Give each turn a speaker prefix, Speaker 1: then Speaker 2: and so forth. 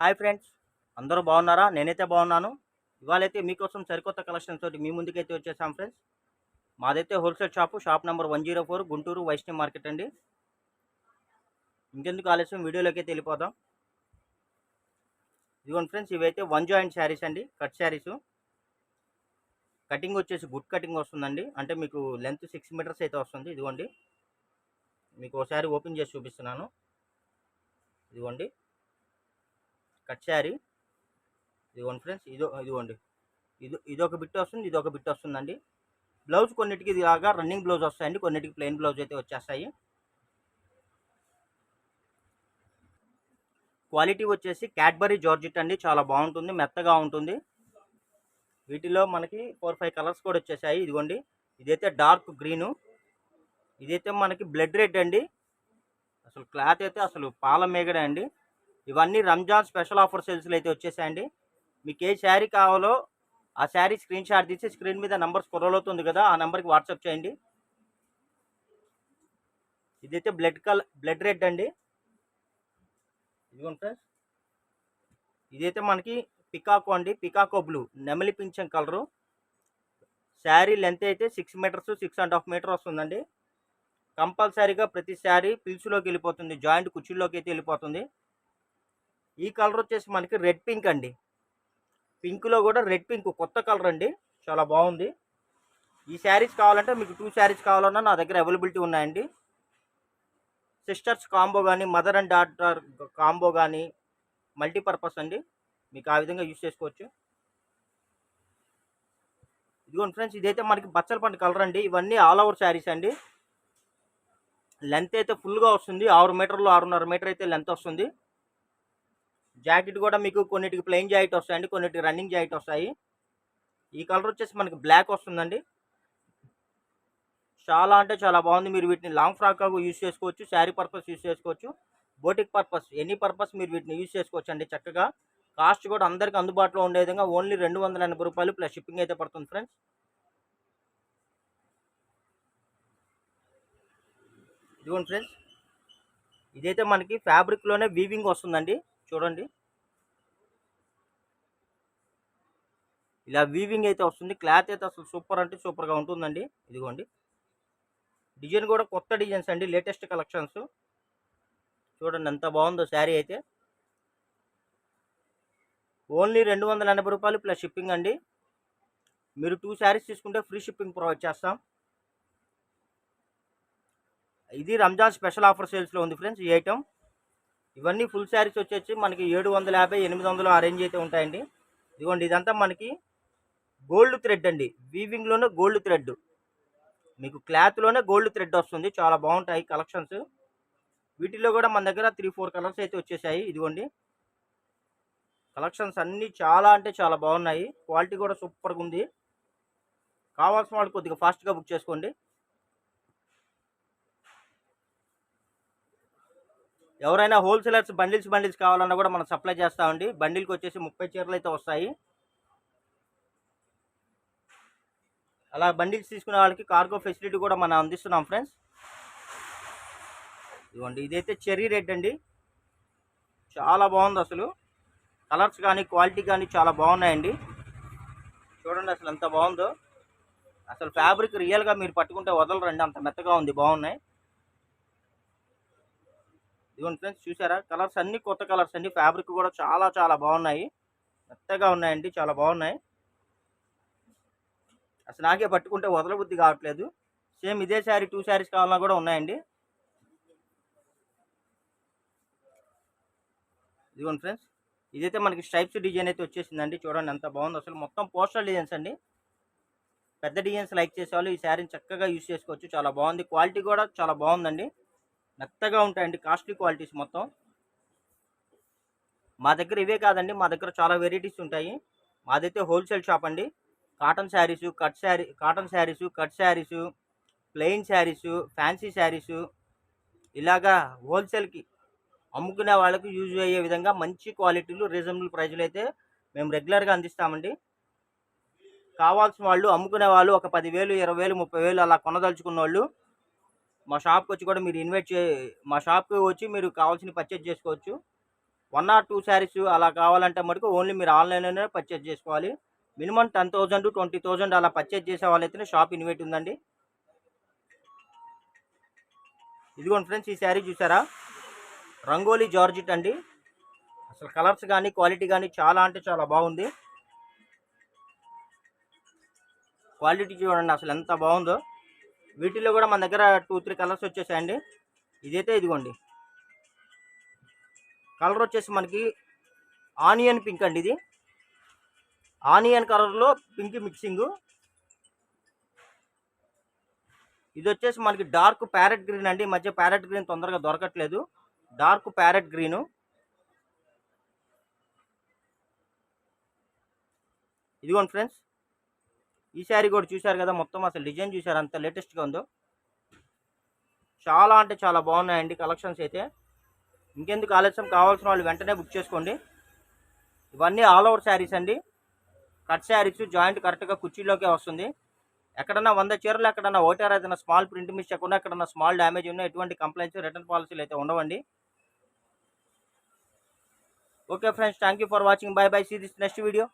Speaker 1: Hi friends, అందరూ బాగున్నారా? నేనైతే బాగున్నాను. ఇవాళైతే మీకోసం సరికొత్త కలెక్షన్స్ తోటి మీ ముందుకైతే వచ్చేసాం ఫ్రెండ్స్. మాదైతే wholesale shop number 104 Guntur Vaishnavi market అండి. ఇంకెందుకు ఆలస్యం, వీడియోలోకి అయితే వెళ్ళిపోదాం. ఇదిగోండి ఫ్రెండ్స్, ఇవైతే వన్ జాయింట్ శారీస్ అండి, కట్ శారీస్. కటింగ్ వచ్చేసి గుడ్ కటింగ్ వస్తుందండి, అంటే మీకు లెంత్ 6 మీటర్స్ అయితే వస్తుంది. ఇదిగోండి, మీకు ఒకసారి ఓపెన్ చేసి చూపిస్తున్నాను. ఇదిగోండి కట్ శారీ. ఇదిగోండి ఫ్రెండ్స్, ఇదిగోండి ఇదొక బిట్ వస్తుంది, ఇదొక బిట్ వస్తుందండి. బ్లౌజ్ కొన్నిటికి ఇలాగా రన్నింగ్ బ్లౌజ్ వస్తాయండి, కొన్నిటికి ప్లెయిన్ బ్లౌజ్ అయితే వచ్చేస్తాయి. క్వాలిటీ వచ్చేసి క్యాడ్బరీ జార్జెట్ అండి, చాలా బాగుంటుంది, మెత్తగా ఉంటుంది. వీటిలో మనకి 4-5 కలర్స్ కూడా వచ్చేసాయి. ఇదిగోండి, ఇదైతే డార్క్ గ్రీను, ఇదైతే మనకి బ్లడ్ రెడ్ అండి. అసలు క్లాత్ అయితే అసలు పాల మేగడే అండి. ఇవన్నీ రంజాన్ స్పెషల్ ఆఫర్ సేల్స్లో అయితే వచ్చేసాయండి. మీకు ఏ శారీ కావాలో ఆ శారీ స్క్రీన్ షాట్ తీసి స్క్రీన్ మీద నెంబర్ స్క్రోల్ అవుతుంది కదా, ఆ నెంబర్కి వాట్సాప్ చేయండి. ఇదైతే బ్లడ్ రెడ్ అండి. ఇదిగోండి ఫ్రెండ్స్, ఇదైతే మనకి పికాకో అండి, పికాకో బ్లూ, నెమలి పింఛం కలరు. శారీ లెంత్ అయితే 6 మీటర్స్ 6.5 మీటర్ వస్తుందండి. కంపల్సరీగా ప్రతి శారీ పిల్స్లోకి వెళ్ళిపోతుంది, జాయింట్ కుర్చీల్లోకి అయితే వెళ్ళిపోతుంది. ఈ కలర్ వచ్చేసి మనకి రెడ్ పింక్ అండి. పింక్లో కూడా రెడ్ పింక్ కొత్త కలర్ అండి, చాలా బాగుంది. ఈ శారీస్ కావాలంటే మీకు 2 శారీస్ కావాలన్నా నా దగ్గర అవైలబిలిటీ ఉన్నాయండి. సిస్టర్స్ కాంబో కానీ, మదర్ అండ్ డాటర్ కాంబో కానీ, మల్టీపర్పస్ అండి, మీకు ఆ విధంగా యూజ్ చేసుకోవచ్చు. ఇదిగోండి ఫ్రెండ్స్, ఇదైతే మనకి బచ్చల పండు కలర్ అండి. ఇవన్నీ ఆల్ ఓవర్ శారీస్ అండి. లెంత్ అయితే ఫుల్గా వస్తుంది, 6 మీటర్లు 6.5 మీటర్ అయితే లెంత్ వస్తుంది. జాకెట్ కూడా మీకు కొన్నిటికి ప్లెయిన్ జాకెట్ వస్తాయండి, కొన్నిటికి రన్నింగ్ జాకెట్ వస్తాయి. ఈ కలర్ వచ్చేసి మనకి బ్లాక్ వస్తుందండి, చాలా అంటే చాలా బాగుంది. మీరు వీటిని లాంగ్ ఫ్రాక్గా యూజ్ చేసుకోవచ్చు, శారీ పర్పస్ యూజ్ చేసుకోవచ్చు, బోటిక్ పర్పస్, ఎనీ పర్పస్ మీరు వీటిని యూజ్ చేసుకోవచ్చు అండి చక్కగా. కాస్ట్ కూడా అందరికి అందుబాటులో ఉండే విధంగా ఓన్లీ 280 రూపాయలు ప్లస్ షిప్పింగ్ అయితే పడుతుంది ఫ్రెండ్స్. ఇదిగోండి ఫ్రెండ్స్, ఇదైతే మనకి ఫ్యాబ్రిక్లోనే వీవింగ్ వస్తుందండి, చూడండి ఇలా వీవింగ్ అయితే వస్తుంది. క్లాత్ అయితే అసలు సూపర్ అంటే సూపర్గా ఉంటుందండి. ఇదిగోండి, డిజైన్ కూడా కొత్త డిజైన్స్ అండి, లేటెస్ట్ కలెక్షన్స్. చూడండి ఎంత బాగుందో శారీ అయితే. ఓన్లీ 280 రూపాయలు ప్లస్ షిప్పింగ్ అండి. మీరు 2 శారీస్ తీసుకుంటే ఫ్రీ షిప్పింగ్ ప్రొవైడ్ చేస్తాం. ఇది రంజాన్ స్పెషల్ ఆఫర్ సేల్స్లో ఉంది ఫ్రెండ్స్ ఈ ఐటమ్. ఇవన్నీ ఫుల్ శారీస్ వచ్చేసి మనకి 750 800 ఆ రేంజ్ అయితే ఉంటాయండి. ఇదిగోండి, ఇదంతా మనకి గోల్డ్ థ్రెడ్ అండి, వీవింగ్లోనే గోల్డ్ థ్రెడ్, మీకు క్లాత్లోనే గోల్డ్ థ్రెడ్ వస్తుంది. చాలా బాగుంటాయి కలెక్షన్స్. వీటిలో కూడా మన దగ్గర 3-4 కలర్స్ అయితే వచ్చేసాయి. ఇదిగోండి, కలెక్షన్స్ అన్నీ చాలా అంటే చాలా బాగున్నాయి, క్వాలిటీ కూడా సూపర్గా ఉంది. కావాల్సిన వాళ్ళు కొద్దిగా ఫాస్ట్గా బుక్ చేసుకోండి. ఎవరైనా హోల్సేలర్స్ బండిల్స్ కావాలన్నా కూడా మనం సప్లై చేస్తామండి. బండిల్కి వచ్చేసి 30 చీరలు అయితే వస్తాయి. అలా బండిల్స్ తీసుకునే వాళ్ళకి కార్గో ఫెసిలిటీ కూడా మనం అందిస్తున్నాం ఫ్రెండ్స్. ఇదిగోండి, ఇదైతే చెర్రీ రెడ్ అండి, చాలా బాగుంది. అసలు కలర్స్ కానీ క్వాలిటీ కానీ చాలా బాగున్నాయండి. చూడండి అసలు ఎంత బాగుందో. అసలు ఫ్యాబ్రిక్ రియల్గా మీరు పట్టుకుంటే వదలరండి, అంత మెత్తగా ఉంది, బాగున్నాయి. ఇదిగోండి ఫ్రెండ్స్, చూసారా కలర్స్ అన్ని కొత్త కలర్స్ అండి. ఫ్యాబ్రిక్ కూడా చాలా చాలా బాగున్నాయి, మెత్తగా ఉన్నాయండి, చాలా బాగున్నాయి. అసలు నాకే పట్టుకుంటే వదలబుద్ధి కావట్లేదు. సేమ్ ఇదే శారీ 2 శారీస్ కావాలన్నా కూడా ఉన్నాయండి. ఇదిగోండి ఫ్రెండ్స్, ఇదైతే మనకి స్ట్రైప్స్ డిజైన్ అయితే వచ్చేసిందండి. చూడండి ఎంత బాగుంది, అసలు మొత్తం పోస్టల్ డిజైన్స్ అండి. పెద్ద డిజైన్స్ లైక్ చేసేవాళ్ళు ఈ శారీని చక్కగా యూజ్ చేసుకోవచ్చు, చాలా బాగుంది. క్వాలిటీ కూడా చాలా బాగుందండి, మెత్తగా ఉంటాయండి, కాస్ట్లీ క్వాలిటీస్ మొత్తం. మా దగ్గర ఇవే కాదండి, మా దగ్గర చాలా వెరైటీస్ ఉంటాయి. మాదైతే హోల్సేల్ షాప్ అండి. Cotton saris, cut saris, plain saris, fancy saris, ఇలాగా హోల్సేల్కి అమ్ముకునే వాళ్ళకి యూజ్ అయ్యే విధంగా మంచి క్వాలిటీలు రీజనబుల్ ప్రైజ్లు అయితే మేము రెగ్యులర్గా అందిస్తామండి. కావాల్సిన వాళ్ళు, అమ్ముకునే వాళ్ళు ఒక 10,000 20,000 30,000 అలా కొనదలుచుకున్న వాళ్ళు మా షాప్కి వచ్చి కూడా మీరు మా షాప్కి వచ్చి మీరు కావాల్సిన పర్చేజ్ చేసుకోవచ్చు. 1 or 2 శారీస్ అలా కావాలంటే మటుకు ఓన్లీ మీరు ఆన్లైన్లోనే పర్చేజ్ చేసుకోవాలి. మినిమం 10,000 20,000 అలా పర్చేజ్ చేసే వాళ్ళైతేనే షాప్ ఇన్వైట్ ఉందండి. ఇదిగోండి ఫ్రెండ్స్, ఈ శారీ చూసారా, రంగోలీ జార్జెట్ అండి. అసలు కలర్స్ కానీ క్వాలిటీ కానీ చాలా అంటే చాలా బాగుంది. క్వాలిటీ చూడండి అసలు ఎంత బాగుందో. వీటిల్లో కూడా మన దగ్గర 2-3 కలర్స్ వచ్చేసాయండి. ఇదైతే ఇదిగోండి కలర్ వచ్చేసి మనకి ఆనియన్ పింక్ అండి. ఇది ఆనియన్ కలర్లో పింక్ మిక్సింగ్. ఇది వచ్చేసి మనకి డార్క్ ప్యారెట్ గ్రీన్ అండి. ఈ మధ్య ప్యారెట్ గ్రీన్ తొందరగా దొరకట్లేదు. Dark parrot green. ఇదిగోండి ఫ్రెండ్స్, ఈ శారీ కూడా చూశారు కదా, మొత్తం అసలు డిజైన్ చూశారు అంత లేటెస్ట్గా ఉందో. చాలా అంటే చాలా బాగున్నాయండి కలెక్షన్స్ అయితే. ఇంకెందుకు ఆలస్యం, కావాల్సిన వాళ్ళు వెంటనే బుక్ చేసుకోండి. ఇవన్నీ ఆల్ ఓవర్ శారీస్ అండి. కట్ శారీస్, జాయింట్ కరెక్ట్గా కుర్చీలోకే వస్తుంది. ఎక్కడన్నా 100 చీరలు ఎక్కడన్నా ఒకటారు ఏదైనా స్మాల్ ప్రింట్ మిస్టేక్ ఉన్నా, ఎక్కడన్నా స్మాల్ డ్యామేజ్ ఉన్నా ఎటువంటి కంప్లైంట్స్, రిటర్న్ పాలసీలు అయితే ఉండవండి. Okay friends, thank you for watching. Bye bye. See this next video.